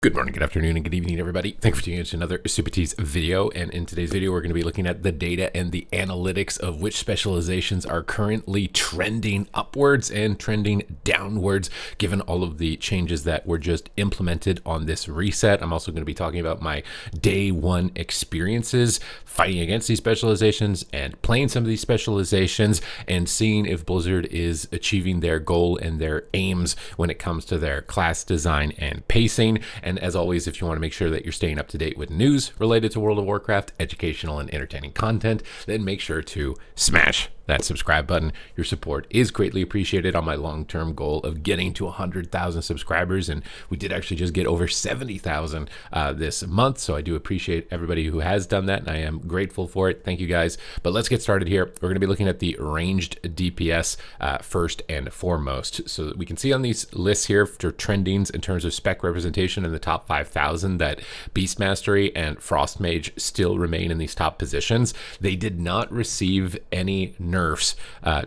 Good morning, good afternoon, and good evening, everybody. Thanks for tuning in to another Supatease video. And in today's video, we're going to be looking at the data and the analytics of which specializations are currently trending upwards and trending downwards, given all of the changes that were just implemented on this reset. I'm also going to be talking about my day one experiences fighting against these specializations and playing some of these specializations and seeing if Blizzard is achieving their goal and their aims when it comes to their class design and pacing. And as always, if you want to make sure that you're staying up to date with news related to World of Warcraft, educational and entertaining content, then make sure to smash that subscribe button. Your support is greatly appreciated on my long-term goal of getting to 100,000 subscribers. And we did actually just get over 70,000 this month. So I do appreciate everybody who has done that, and I am grateful for it. Thank you guys. But let's get started here. We're going to be looking at the ranged DPS first and foremost. So we can see on these lists here for trendings in terms of spec representation in the top 5,000 that Beast Mastery and Frost Mage still remain in these top positions. They did not receive any nerfs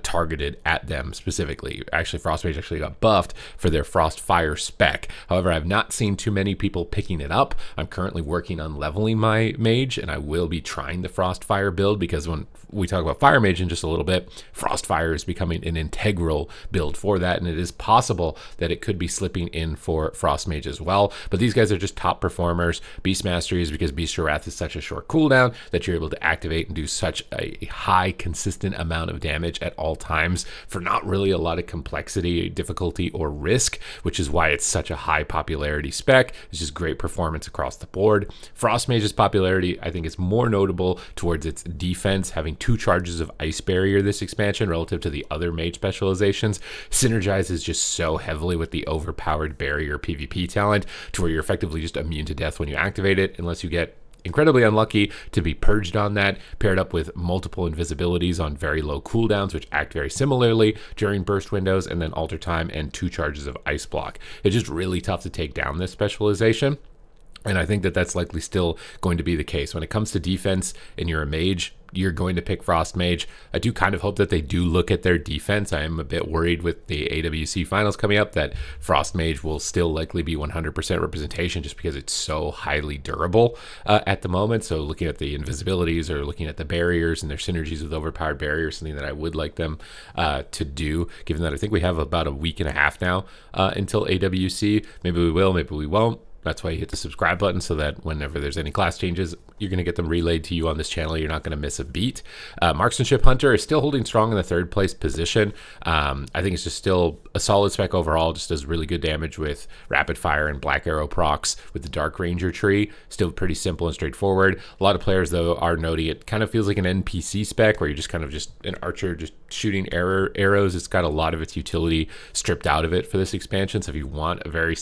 targeted at them specifically. Actually, Frost Mage actually got buffed for their Frost Fire spec. However, I've not seen too many people picking it up. I'm currently working on leveling my mage, and I will be trying the Frost Fire build because when we talk about Fire Mage in just a little bit, Frost Fire is becoming an integral build for that, and it is possible that it could be slipping in for Frost Mage as well. But these guys are just top performers. Beast Mastery is because Beast Wrath is such a short cooldown that you're able to activate and do such a high, consistent amount of damage at all times for not really a lot of complexity, difficulty, or risk, which is why it's such a high popularity spec. It's just great performance across the board. Frost Mage's popularity, I think, is more notable towards its defense, having 2 charges of Ice Barrier this expansion relative to the other mage specializations. Synergizes just so heavily with the overpowered barrier PvP talent to where you're effectively just immune to death when you activate it, unless you get incredibly unlucky to be purged on that, paired up with multiple invisibilities on very low cooldowns, which act very similarly during burst windows, and then alter time and 2 charges of ice block. It's just really tough to take down this specialization. And I think that that's likely still going to be the case. When it comes to defense and you're a mage, you're going to pick Frost Mage. I do kind of hope that they do look at their defense. I am a bit worried with the AWC finals coming up that Frost Mage will still likely be 100% representation just because it's so highly durable at the moment. So looking at the invisibilities or looking at the barriers and their synergies with overpowered barriers, something that I would like them to do, given that I think we have about a week and a half now until AWC. Maybe we will, maybe we won't. That's why you hit the subscribe button so that whenever there's any class changes, you're going to get them relayed to you on this channel. You're not going to miss a beat. Marksmanship Hunter is still holding strong in the 3rd place position. I think it's just still a solid spec overall. Just does really good damage with Rapid Fire and Black Arrow procs with the Dark Ranger tree. Still pretty simple and straightforward. A lot of players, though, are noting it kind of feels like an NPC spec where you're just kind of just an archer just shooting arrows. It's got a lot of its utility stripped out of it for this expansion. So if you want a very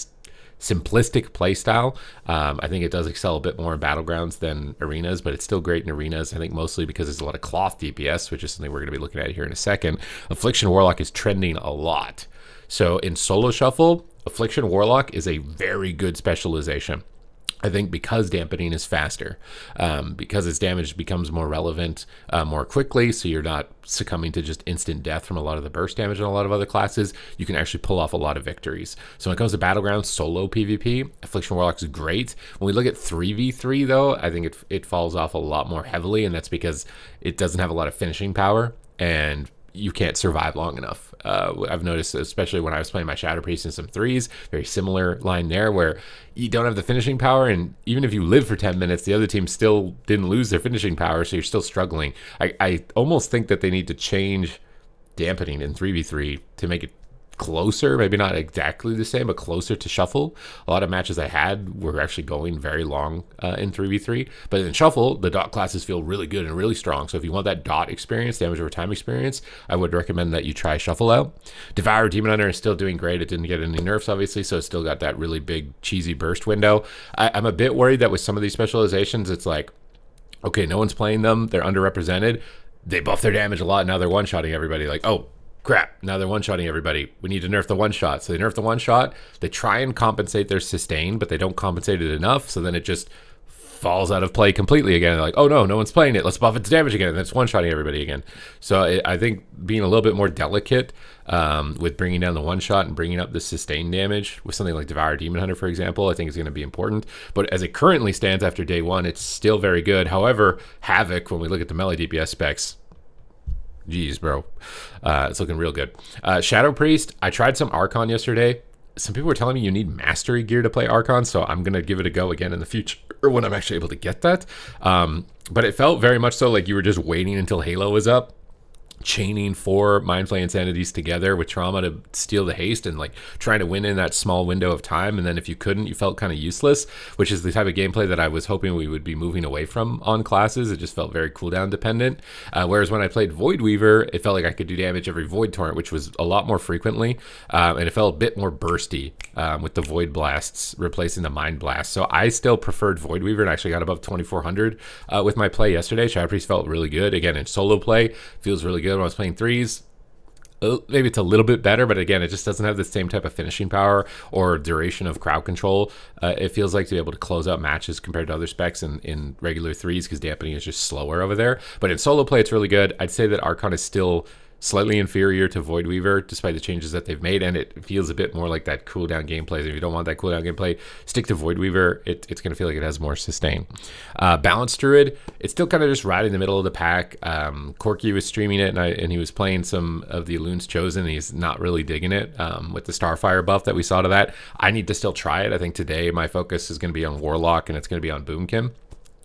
simplistic playstyle, I think it does excel a bit more in battlegrounds than arenas, but it's still great in arenas. I think mostly because there's a lot of cloth DPS, which is something we're going to be looking at here in a second. Affliction Warlock is trending a lot. So in solo shuffle, Affliction Warlock is a very good specialization. I think because dampening is faster, because its damage becomes more relevant more quickly, so you're not succumbing to just instant death from a lot of the burst damage in a lot of other classes, you can actually pull off a lot of victories. So when it comes to Battlegrounds solo PvP, Affliction Warlock is great. When we look at 3v3 though, I think it falls off a lot more heavily, and that's because it doesn't have a lot of finishing power, and you can't survive long enough. I've noticed, especially when I was playing my Shadow Priest in some 3s, very similar line there where you don't have the finishing power, and even if you live for 10 minutes, the other team still didn't lose their finishing power, so you're still struggling. I almost think that they need to change dampening in 3v3 to make it closer, maybe not exactly the same, but closer to Shuffle. A lot of matches I had were actually going very long in 3v3, but in Shuffle, the dot classes feel really good and really strong. So if you want that dot experience, damage over time experience, I would recommend that you try Shuffle out. Devour Demon Hunter is still doing great. It didn't get any nerfs, obviously, so it's still got that really big cheesy burst window. I'm a bit worried that with some of these specializations, it's like, okay, no one's playing them, they're underrepresented, they buff their damage a lot, now they're one-shotting everybody. Like, oh, crap, now they're one-shotting everybody. We need to nerf the one-shot. So they nerf the one-shot. They try and compensate their sustain, but they don't compensate it enough. So then it just falls out of play completely again. They're like, oh no one's playing it. Let's buff its damage again. And it's one-shotting everybody again. So I think being a little bit more delicate with bringing down the one-shot and bringing up the sustained damage with something like Devour Demon Hunter, for example, I think is going to be important. But as it currently stands after day one, it's still very good. However, Havoc, when we look at the melee DPS specs, geez, bro, it's looking real good. Shadow Priest, I tried some Archon yesterday. Some people were telling me you need mastery gear to play Archon, so I'm going to give it a go again in the future when I'm actually able to get that. But it felt very much so like you were just waiting until Halo was up, chaining 4 Mindflay Insanities together with Trauma to steal the haste and like trying to win in that small window of time. And then if you couldn't, you felt kind of useless, which is the type of gameplay that I was hoping we would be moving away from on classes. It just felt very cooldown dependent. Whereas when I played Void Weaver, it felt like I could do damage every Void Torrent, which was a lot more frequently. And it felt a bit more bursty with the Void Blasts replacing the Mind Blast. So I still preferred Void Weaver and actually got above 2400 with my play yesterday. Shadow Priest felt really good. Again, in solo play, feels really good. When I was playing threes, maybe it's a little bit better, but again, it just doesn't have the same type of finishing power or duration of crowd control. It feels like to be able to close out matches compared to other specs in regular threes, because dampening is just slower over there. But in solo play, it's really good. I'd say that Archon is still slightly inferior to Void Weaver despite the changes that they've made, and it feels a bit more like that cooldown gameplay. If you don't want that cooldown gameplay, stick to Void Weaver. It's going to feel like it has more sustain. Balanced Druid, it's still kind of just right in the middle of the pack. Corky was streaming it, and he was playing some of the Elune's Chosen, and he's not really digging it with the Starfire buff that we saw to that. I need to still try it. I think today my focus is going to be on Warlock, and it's going to be on Boomkin,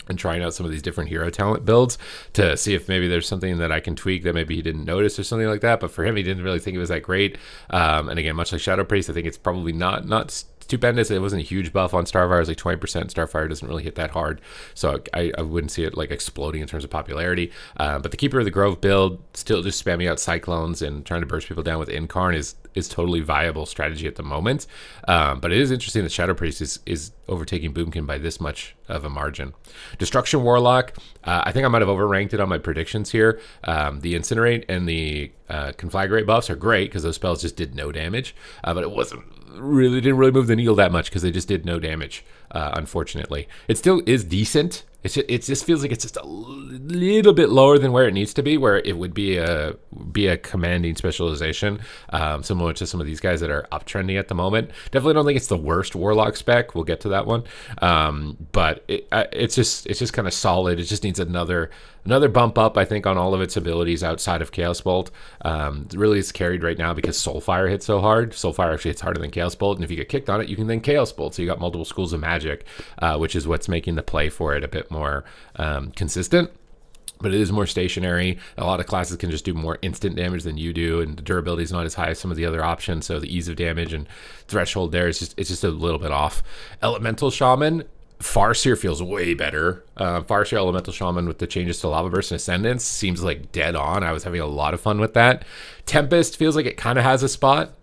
and trying out some of these different hero talent builds to see if maybe there's something that I can tweak that maybe he didn't notice or something like that. But for him, he didn't really think it was that great. And again, much like Shadow Priest, I think it's probably not stupendous. It wasn't a huge buff on Starfire. It was like 20%. Starfire doesn't really hit that hard, so I wouldn't see it like exploding in terms of popularity. But the Keeper of the Grove build, still just spamming out Cyclones and trying to burst people down with Incarn is totally viable strategy at the moment. But it is interesting that Shadow Priest is overtaking Boomkin by this much of a margin. Destruction Warlock, I think I might have overranked it on my predictions here. The Incinerate and the Conflagrate buffs are great because those spells just did no damage, but it didn't really move the needle that much because they just did no damage, unfortunately. It still is decent. It just feels like it's just a little bit lower than where it needs to be, where it would be a commanding specialization, similar to some of these guys that are uptrending at the moment. Definitely don't think it's the worst Warlock spec. We'll get to that one, but it's just kind of solid. It just needs another bump up, I think, on all of its abilities outside of Chaos Bolt. Really is carried right now because Soulfire hits so hard. Soulfire actually hits harder than Chaos Bolt, and if you get kicked on it, you can then Chaos Bolt. So you got multiple schools of magic, which is what's making the play for it a bit more consistent. But it is more stationary. A lot of classes can just do more instant damage than you do, and the durability is not as high as some of the other options. So the ease of damage and threshold there is just a little bit off. Elemental Shaman, Farseer feels way better. Farseer Elemental Shaman with the changes to Lava Burst and Ascendance seems like dead on. I was having a lot of fun with that. Tempest feels like it kind of has a spot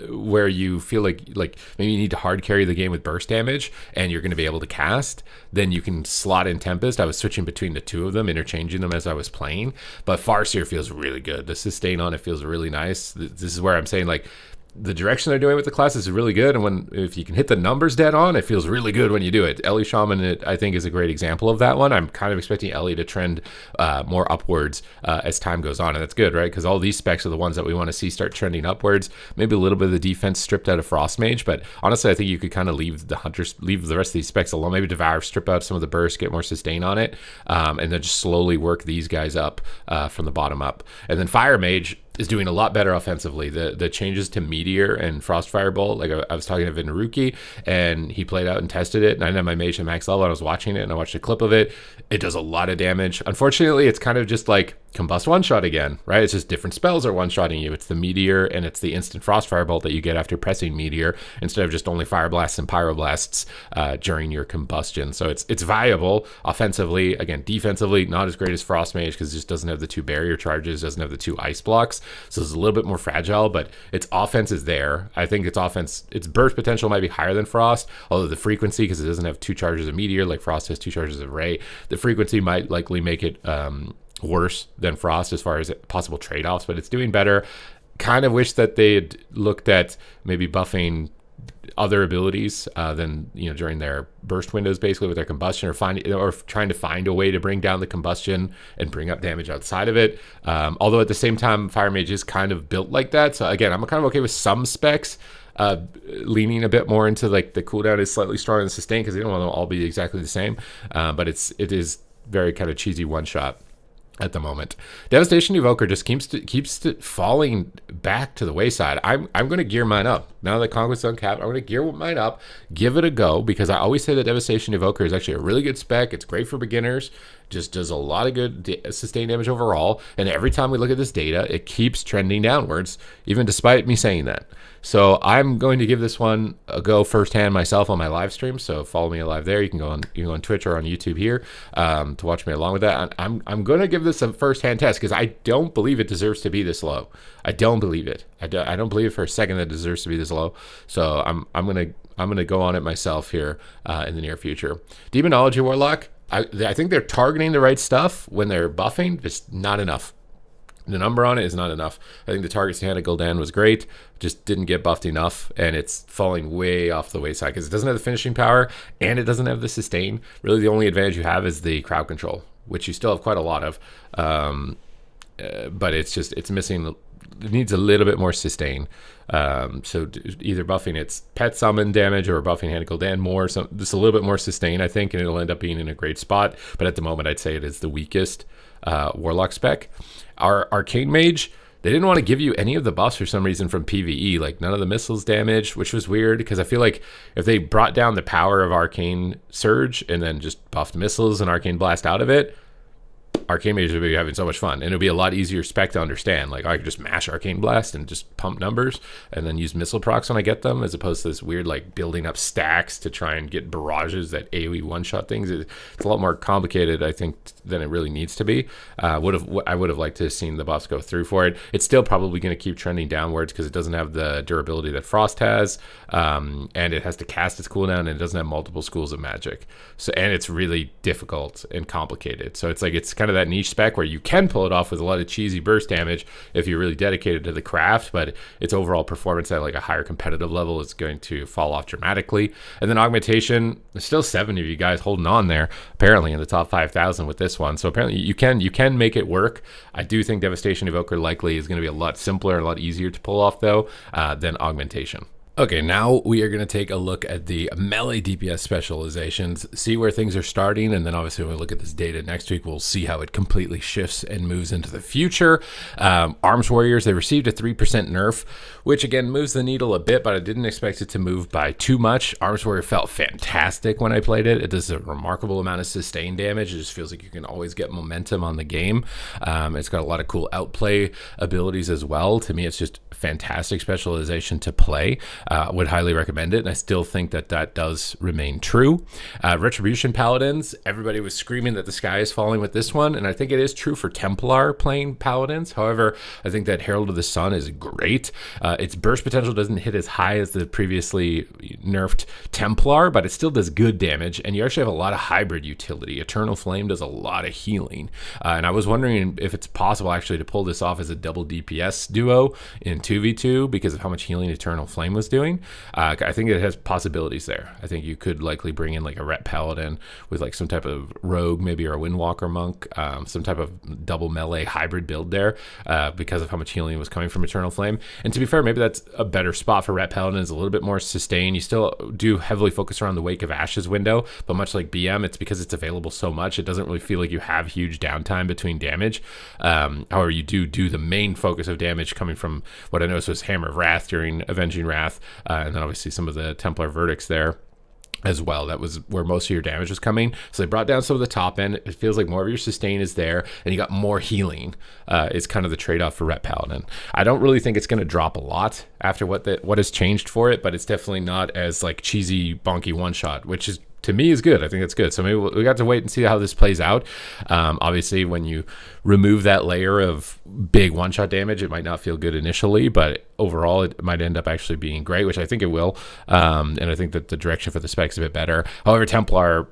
where you feel like maybe you need to hard carry the game with burst damage and you're going to be able to cast. Then you can slot in Tempest. I was switching between the two of them, interchanging them as I was playing. But Farseer feels really good. The sustain on it feels really nice. This is where I'm saying like, the direction they're doing with the class is really good, and if you can hit the numbers dead on, it feels really good when you do it. Ellie Shaman, I think, is a great example of that one. I'm kind of expecting Ellie to trend more upwards as time goes on, and that's good, right? Because all these specs are the ones that we want to see start trending upwards. Maybe a little bit of the defense stripped out of Frost Mage, but honestly, I think you could kind of leave the rest of these specs alone. Maybe Devour, strip out some of the burst, get more sustain on it, and then just slowly work these guys up from the bottom up. And then Fire Mage is doing a lot better offensively. The changes to Meteor and Frost Firebolt, like I was talking to Vinaruki, and he played out and tested it, and I had my mage at max level, and I was watching it, and I watched a clip of it. It does a lot of damage. Unfortunately, it's kind of just like Combust one-shot again, right? It's just different spells are one-shotting you. It's the Meteor, and it's the instant Frost Firebolt that you get after pressing Meteor, instead of just only Fire Blasts and Pyroblasts during your combustion. So it's viable offensively. Again, defensively, not as great as Frost Mage, because it just doesn't have the 2 barrier charges, doesn't have the 2 ice blocks. So it's a little bit more fragile, but its offense is there. I think its burst potential might be higher than Frost, although the frequency, because it doesn't have 2 charges of Meteor like Frost has 2 charges of Ray, the frequency might likely make it worse than Frost as far as possible trade-offs, but it's doing better. Kind of wish that they had looked at maybe buffing other abilities than during their burst windows, basically with their combustion, or trying to find a way to bring down the combustion and bring up damage outside of it. Although at the same time, Fire Mage is kind of built like that. So again, I'm kind of okay with some specs. Leaning a bit more into like the cooldown is slightly stronger than sustain because they don't want to all be exactly the same. But it is very kind of cheesy one shot at the moment. Devastation Evoker just keeps falling back to the wayside. I'm going to gear mine up. Now that Conquest's uncapped, I'm going to gear mine up, give it a go, because I always say that Devastation Evoker is actually a really good spec. It's great for beginners, just does a lot of good sustained damage overall, and every time we look at this data, it keeps trending downwards, even despite me saying that. So I'm going to give this one a go firsthand myself on my live stream. So follow me live there. You can go on Twitch or on YouTube here to watch me along with that. I'm going to give this a firsthand test because I don't believe it deserves to be this low. I don't believe it. I don't believe for a second that it deserves to be this low. So I'm gonna go on it myself here in the near future. Demonology Warlock. I think they're targeting the right stuff when they're buffing, just not enough. The number on it is not enough. I think the target stand of Gul'dan was great, just didn't get buffed enough, and it's falling way off the wayside because it doesn't have the finishing power and it doesn't have the sustain. Really, the only advantage you have is the crowd control, which you still have quite a lot of, but it's missing. It needs a little bit more sustain. So either buffing its pet summon damage or buffing Hand of Gul'dan more, just a little bit more sustain, I think, and it'll end up being in a great spot. But at the moment, I'd say it is the weakest Warlock spec. Our Arcane Mage, they didn't want to give you any of the buffs for some reason from PvE, like none of the missiles damage, which was weird because I feel like if they brought down the power of Arcane Surge and then just buffed missiles and Arcane Blast out of it, Arcane Mage would be having so much fun, and it'll be a lot easier spec to understand. Like I could just mash Arcane Blast and just pump numbers and then use missile procs when I get them, as opposed to this weird like building up stacks to try and get barrages that AoE one-shot things. It's a lot more complicated, I think, than it really needs to be. I would have liked to have seen the buffs go through for it. It's still probably going to keep trending downwards because it doesn't have the durability that Frost has, and it has to cast its cooldown, and it doesn't have multiple schools of magic. So, and it's really difficult and complicated. So it's kind of that niche spec where you can pull it off with a lot of cheesy burst damage if you're really dedicated to the craft, but its overall performance at like a higher competitive level is going to fall off dramatically. And then augmentation, there's still 7 of you guys holding on there apparently in the top 5,000 with this one. So apparently you can make it work. I do think Devastation Evoker likely is going to be a lot simpler and a lot easier to pull off though than augmentation. Okay, now we are going to take a look at the melee DPS specializations, see where things are starting, and then obviously when we look at this data next week, we'll see how it completely shifts and moves into the future. Arms Warriors, they received a 3% nerf, which again moves the needle a bit, but I didn't expect it to move by too much. Arms Warrior felt fantastic when I played it. It does a remarkable amount of sustained damage. It just feels like you can always get momentum on the game. It's got a lot of cool outplay abilities as well. To me, it's just fantastic specialization to play. Would highly recommend it, and I still think that does remain true. Retribution Paladins, everybody was screaming that the sky is falling with this one, and I think it is true for Templar playing Paladins. However, I think that Herald of the Sun is great. Its burst potential doesn't hit as high as the previously nerfed Templar, but it still does good damage, and you actually have a lot of hybrid utility. Eternal Flame does a lot of healing, and I was wondering if it's possible actually to pull this off as a double DPS duo in 2v2 because of how much healing Eternal Flame was doing. I think it has possibilities there. I think you could likely bring in like a Ret Paladin with like some type of rogue, maybe, or a Windwalker monk, some type of double melee hybrid build there because of how much healing was coming from Eternal Flame. And to be fair, maybe that's a better spot for Ret Paladin. Is a little bit more sustain. You still do heavily focus around the Wake of Ashes window, but much like BM, it's because it's available so much, it doesn't really feel like you have huge downtime between damage. However, you do the main focus of damage coming from what I noticed was Hammer of Wrath during Avenging Wrath, and then obviously some of the Templar verdicts there as well. That was where most of your damage was coming. So they brought down some of the top end. It feels like more of your sustain is there, and you got more healing. Is kind of the trade-off for Ret Paladin. I don't really think it's going to drop a lot after what has changed for it, but it's definitely not as like cheesy, bonky one-shot, which is, to me, is good. I think that's good. So maybe we got to wait and see how this plays out. Obviously, when you remove that layer of big one-shot damage, it might not feel good initially, but overall, it might end up actually being great, which I think it will. And I think that the direction for the spec is a bit better. However, Templar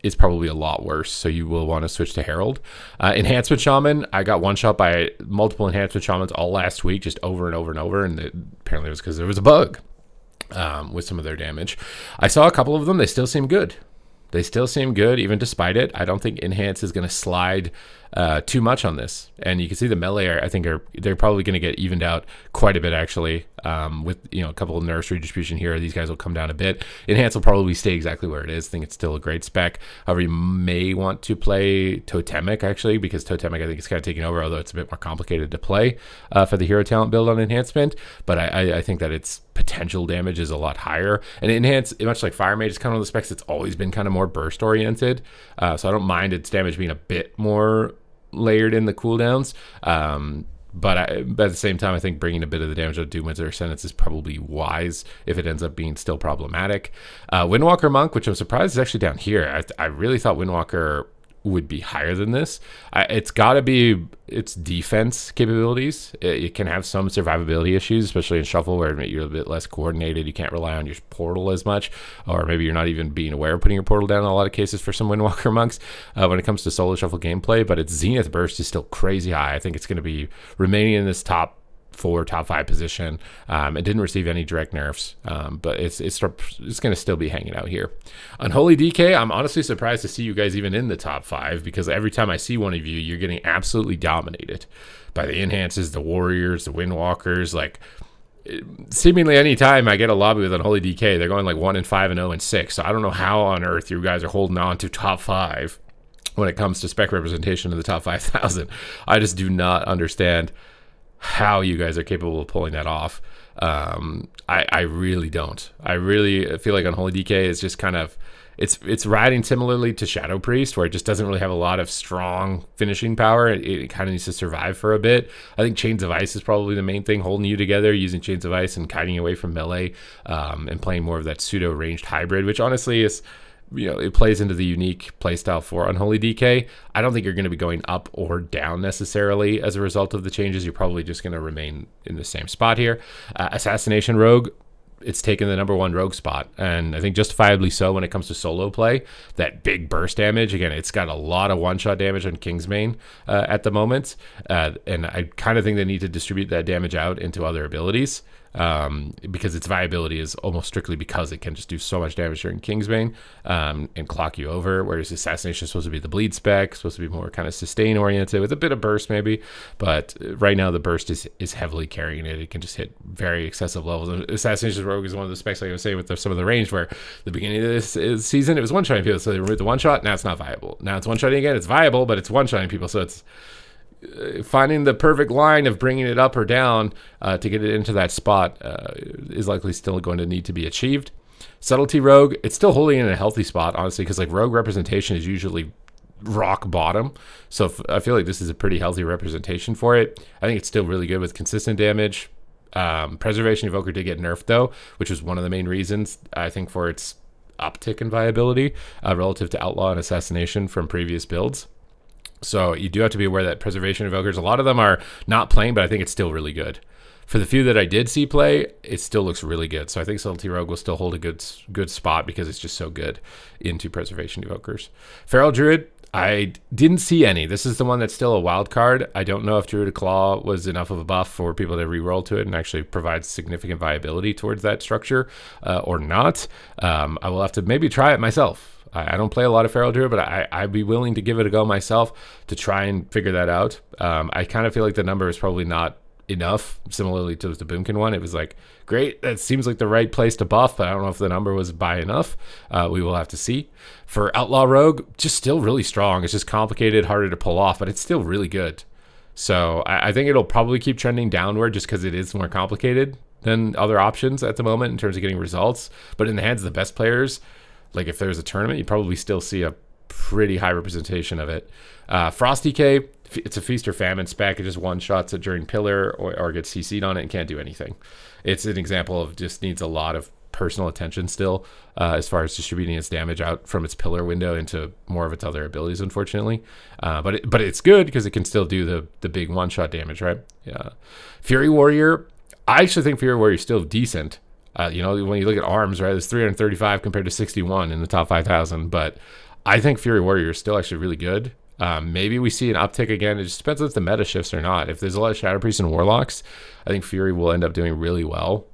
is probably a lot worse, so you will want to switch to Herald. Enhancement Shaman, I got one-shot by multiple Enhancement Shamans all last week, just over and over and over, and apparently it was because there was a bug. with some of their damage. I saw a couple of them. They still seem good. They still seem good, even despite it. I don't think Enhance is going to slide too much on this. And you can see the melee, they're probably going to get evened out quite a bit, actually, with a couple of nerfs redistribution here. These guys will come down a bit. Enhance will probably stay exactly where it is. I think it's still a great spec. However, you may want to play Totemic, actually, because Totemic, I think, is kind of taking over, although it's a bit more complicated to play for the hero talent build on Enhancement. But I think that its potential damage is a lot higher. And Enhance, much like Fire Mage, is kind of one of the specs that's always been kind of more burst oriented. So I don't mind its damage being a bit more layered in the cooldowns. But at the same time, I think bringing a bit of the damage of Doomwinter Sentence is probably wise if it ends up being still problematic. Windwalker Monk, which I'm surprised is actually down here. I really thought Windwalker would be higher than this. It's got to be its defense capabilities. It can have some survivability issues, especially in Shuffle, where you're a bit less coordinated. You can't rely on your portal as much, or maybe you're not even being aware of putting your portal down in a lot of cases for some Windwalker Monks when it comes to solo Shuffle gameplay. But its Zenith Burst is still crazy high. I think it's going to be remaining in this top 5 position. It didn't receive any direct nerfs, but it's going to still be hanging out here. Unholy DK, I'm honestly surprised to see you guys even in the top 5, because every time I see one of you, you're getting absolutely dominated by the Enhances, the Warriors, the Windwalkers. Like, seemingly any time I get a lobby with Unholy DK, they're going like 1-5 and 0-6. So I don't know how on earth you guys are holding on to top 5 when it comes to spec representation in the top 5,000. I just do not understand how you guys are capable of pulling that off. I really don't. I really feel like Unholy DK is just kind of, it's riding similarly to Shadow Priest, where it just doesn't really have a lot of strong finishing power. It kind of needs to survive for a bit. I think Chains of Ice is probably the main thing holding you together, using Chains of Ice and kiting away from melee, and playing more of that pseudo ranged hybrid, which honestly is, it plays into the unique playstyle for Unholy DK. I don't think you're going to be going up or down necessarily as a result of the changes. You're probably just going to remain in the same spot here. Assassination Rogue, it's taken the #1 rogue spot, and I think justifiably so when it comes to solo play. That big burst damage, again, it's got a lot of one-shot damage on Kingsbane at the moment, and I kind of think they need to distribute that damage out into other abilities, because its viability is almost strictly because it can just do so much damage during Kingsbane and clock you over, whereas Assassination is supposed to be the bleed spec, supposed to be more kind of sustain oriented with a bit of burst maybe, but right now the burst is heavily carrying it. It can just hit very excessive levels. And Assassination Rogue is one of the specs, like I was saying, with some of the range, where the beginning of this season it was one-shotting people, so they removed the one-shot. Now it's not viable. Now it's one-shotting again. It's viable, but it's one-shotting people, so it's finding the perfect line of bringing it up or down to get it into that spot is likely still going to need to be achieved. Subtlety Rogue, it's still holding in a healthy spot, honestly, because like rogue representation is usually rock bottom, so I feel like this is a pretty healthy representation for it. I think it's still really good with consistent damage. Preservation Evoker did get nerfed though, which was one of the main reasons I think for its uptick in viability relative to Outlaw and Assassination from previous builds. So you do have to be aware that Preservation Evokers, a lot of them are not playing, but I think it's still really good. For the few that I did see play, it still looks really good. So I think Subtlety Rogue will still hold a good spot because it's just so good into Preservation Evokers. Feral Druid, I didn't see any. This is the one that's still a wild card. I don't know if Druid Claw was enough of a buff for people to reroll to it and actually provide significant viability towards that structure or not. I will have to maybe try it myself. I don't play a lot of Feral Druid, but I'd be willing to give it a go myself to try and figure that out. I kind of feel like the number is probably not enough, similarly to the Boomkin one. It was like, great, that seems like the right place to buff, but I don't know if the number was by enough. We will have to see. For Outlaw Rogue, just still really strong. It's just complicated, harder to pull off, but it's still really good. So I think it'll probably keep trending downward just because it is more complicated than other options at the moment in terms of getting results. But in the hands of the best players, like if there's a tournament, you probably still see a pretty high representation of it. Frost DK, it's a feast or famine spec. It just one-shots it during pillar or gets CC'd on it and can't do anything. It's an example of just needs a lot of personal attention still as far as distributing its damage out from its pillar window into more of its other abilities, unfortunately. But it's good because it can still do the big one-shot damage, right? Yeah. Fury Warrior, I actually think Fury Warrior is still decent. When you look at arms, right, it's 335 compared to 61 in the top 5,000. But I think Fury Warrior is still actually really good. Maybe we see an uptick again. It just depends if the meta shifts or not. If there's a lot of Shadow Priests and Warlocks, I think Fury will end up doing really well.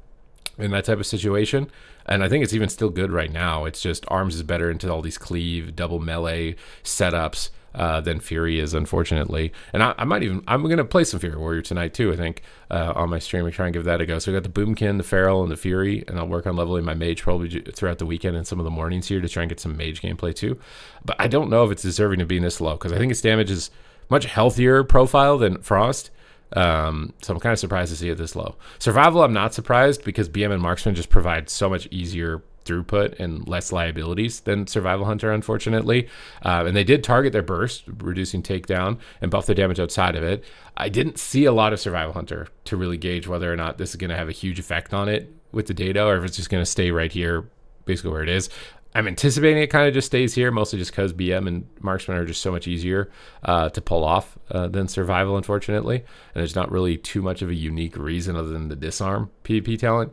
in that type of situation. And I think it's even still good right now. It's just Arms is better into all these cleave, double melee setups than Fury is, unfortunately. And I'm going to play some Fury Warrior tonight too, I think, on my stream and try and give that a go. So we got the Boomkin, the Feral, and the Fury, and I'll work on leveling my mage probably throughout the weekend and some of the mornings here to try and get some mage gameplay too. But I don't know if it's deserving to be this low, because I think its damage is much healthier profile than Frost. So I'm kind of surprised to see it this low. Survival, I'm not surprised, because BM and Marksman just provide so much easier throughput and less liabilities than Survival Hunter, unfortunately. And they did target their burst, reducing takedown, and buff their damage outside of it. I didn't see a lot of Survival Hunter to really gauge whether or not this is going to have a huge effect on it with the data, or if it's just going to stay right here, basically where it is. I'm anticipating it kind of just stays here, mostly just because BM and Marksman are just so much easier to pull off than Survival, unfortunately. And there's not really too much of a unique reason other than the disarm PvP talent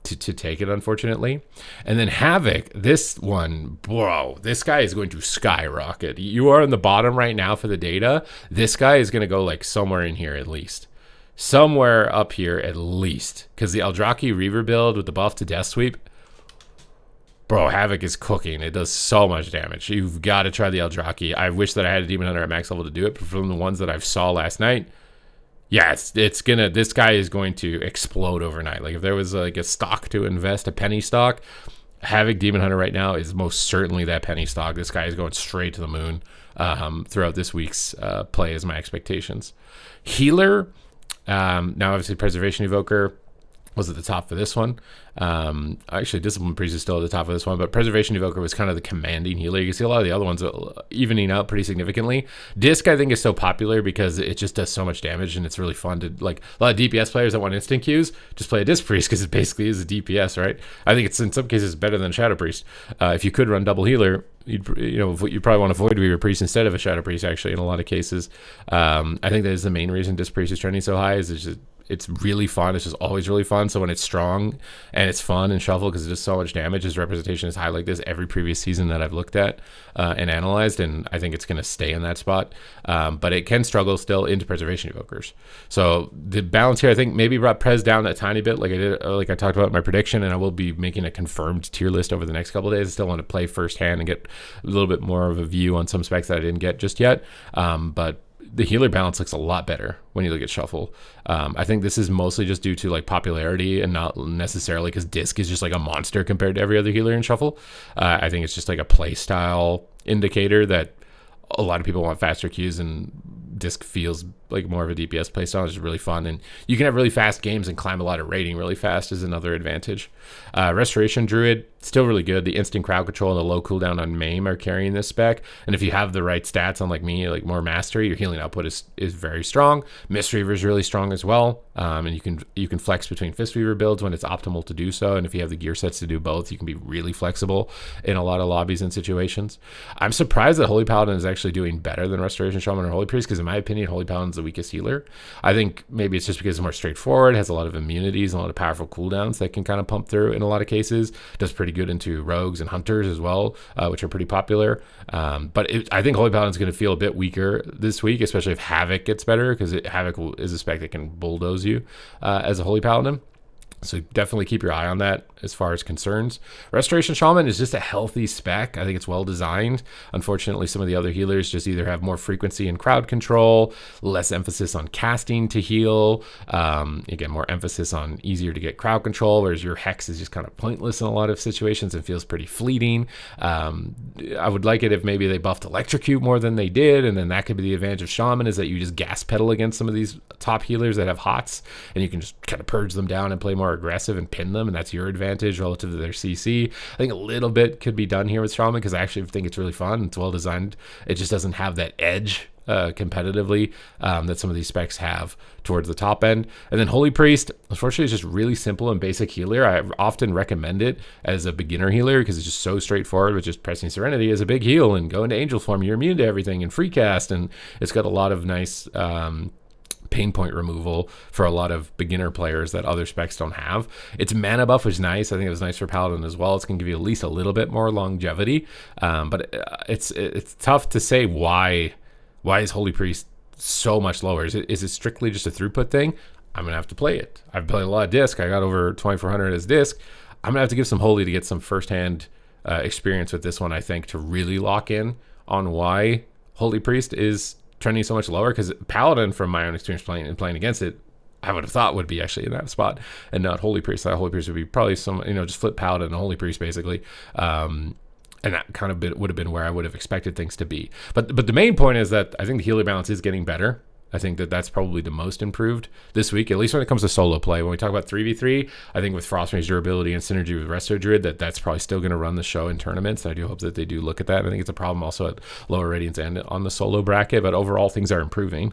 to take it, unfortunately. And then Havoc, this one, bro, this guy is going to skyrocket. You are in the bottom right now for the data. This guy is going to go like somewhere in here at least. Somewhere up here at least. Because the Eldraki Reaver build with the buff to Death Sweep, bro, Havoc is cooking. It does so much damage. You've got to try the Eldraki. I wish that I had a Demon Hunter at max level to do it, but from the ones that I saw last night, yeah, this guy is going to explode overnight. Like if there was like a stock to invest, a penny stock, Havoc Demon Hunter right now is most certainly that penny stock. This guy is going straight to the moon throughout this week's play is my expectations. Healer, now obviously Preservation Evoker was at the top for this one. Actually, Discipline Priest is still at the top of this one, but Preservation Evoker was kind of the commanding healer. You can see a lot of the other ones evening out pretty significantly. Disc, I think, is so popular because it just does so much damage, and it's really fun to, like, a lot of DPS players that want instant Qs just play a Disc Priest because it basically is a DPS, right? I think it's in some cases better than Shadow Priest. If you could run double healer, you'd probably want to avoid Weaver Priest instead of a Shadow Priest, actually, in a lot of cases. I think that is the main reason Disc Priest is trending so high, is it's really fun. It's just always really fun. So when it's strong and it's fun and shuffle because it does so much damage, his representation is high like this every previous season that I've looked at and analyzed, and I think it's going to stay in that spot. But it can struggle still into Preservation Evokers. So the balance here, I think, maybe brought Prez down a tiny bit, like I talked about in my prediction, and I will be making a confirmed tier list over the next couple of days. I still want to play firsthand and get a little bit more of a view on some specs that I didn't get just yet. But the healer balance looks a lot better when you look at shuffle. I think this is mostly just due to like popularity and not necessarily because Disc is just like a monster compared to every other healer in shuffle. I think it's just like a play style indicator that a lot of people want faster Qs, and Disc feels like more of a DPS playstyle. It's just really fun, and you can have really fast games and climb a lot of rating really fast is another advantage. Restoration Druid, still really good. The instant crowd control and the low cooldown on Maim are carrying this spec, and if you have the right stats on like me, like more mastery, your healing output is very strong. Mistweaver is really strong as well, and you can flex between Fistweaver builds when it's optimal to do so, and if you have the gear sets to do both, you can be really flexible in a lot of lobbies and situations. I'm surprised that Holy Paladin is actually doing better than Restoration Shaman or Holy Priest, because in my opinion, Holy Paladin is the weakest healer. I think maybe it's just because it's more straightforward, has a lot of immunities and a lot of powerful cooldowns that can kind of pump through in a lot of cases. Does pretty good into rogues and hunters as well, which are pretty popular. But I think Holy Paladin is going to feel a bit weaker this week, especially if Havoc gets better, because Havoc is a spec that can bulldoze you as a Holy Paladin. So definitely keep your eye on that as far as concerns. Restoration Shaman is just a healthy spec. I think it's well designed. Unfortunately, some of the other healers just either have more frequency and crowd control, less emphasis on casting to heal, again, more emphasis on easier to get crowd control, whereas your Hex is just kind of pointless in a lot of situations and feels pretty fleeting. I would like it if maybe they buffed Electrocute more than they did, and then that could be the advantage of Shaman, is that you just gas pedal against some of these top healers that have HOTS, and you can just kind of purge them down and play more aggressive and pin them, and that's your advantage relative to their CC. I think a little bit could be done here with Shaman, because I actually think it's really fun. It's well designed. It just doesn't have that edge competitively that some of these specs have towards the top end. And then Holy Priest, unfortunately, is just really simple and basic healer. I often recommend it as a beginner healer because it's just so straightforward with just pressing Serenity as a big heal and go into Angel form. You're immune to everything and free cast, and it's got a lot of nice pain point removal for a lot of beginner players that other specs don't have. Its mana buff was nice. I think it was nice for Paladin as well. It's going to give you at least a little bit more longevity, but it's tough to say why is Holy Priest so much lower. Is it strictly just a throughput thing? I'm going to have to play it. I've played a lot of disc. I got over 2,400 as disc. I'm going to have to give some Holy to get some firsthand experience with this one, I think, to really lock in on why Holy Priest is trending so much lower. Because Paladin, from my own experience playing against it, I would have thought would be actually in that spot and not Holy Priest. I thought Holy Priest would be probably some, just flip Paladin and Holy Priest basically. And that kind of would have been where I would have expected things to be. But the main point is that I think the healer balance is getting better. I think that that's probably the most improved this week, at least when it comes to solo play. When we talk about 3v3, I think with Frostmage's durability and synergy with Resto Druid, that's probably still going to run the show in tournaments. And I do hope that they do look at that. I think it's a problem also at lower Radiance and on the solo bracket, but overall things are improving.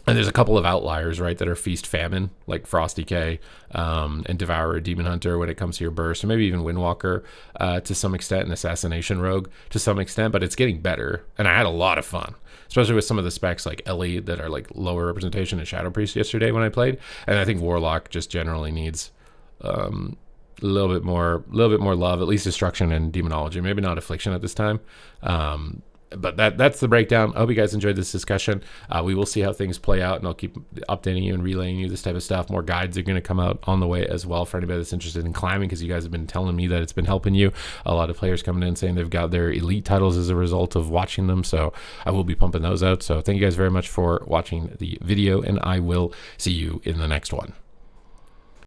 And there's a couple of outliers, right, that are Feast Famine, like Frosty K, and Devourer, Demon Hunter when it comes to your burst, or maybe even Windwalker to some extent, and Assassination Rogue to some extent, but it's getting better. And I had a lot of fun, especially with some of the specs like Ellie that are like lower representation in Shadow Priest yesterday when I played. And I think Warlock just generally needs a little bit more love, at least Destruction and Demonology, maybe not Affliction at this time. But that's the breakdown. I hope you guys enjoyed this discussion. We will see how things play out, and I'll keep updating you and relaying you this type of stuff. More guides are going to come out on the way as well for anybody that's interested in climbing, because you guys have been telling me that it's been helping you. A lot of players coming in saying they've got their elite titles as a result of watching them, so I will be pumping those out. So thank you guys very much for watching the video, and I will see you in the next one.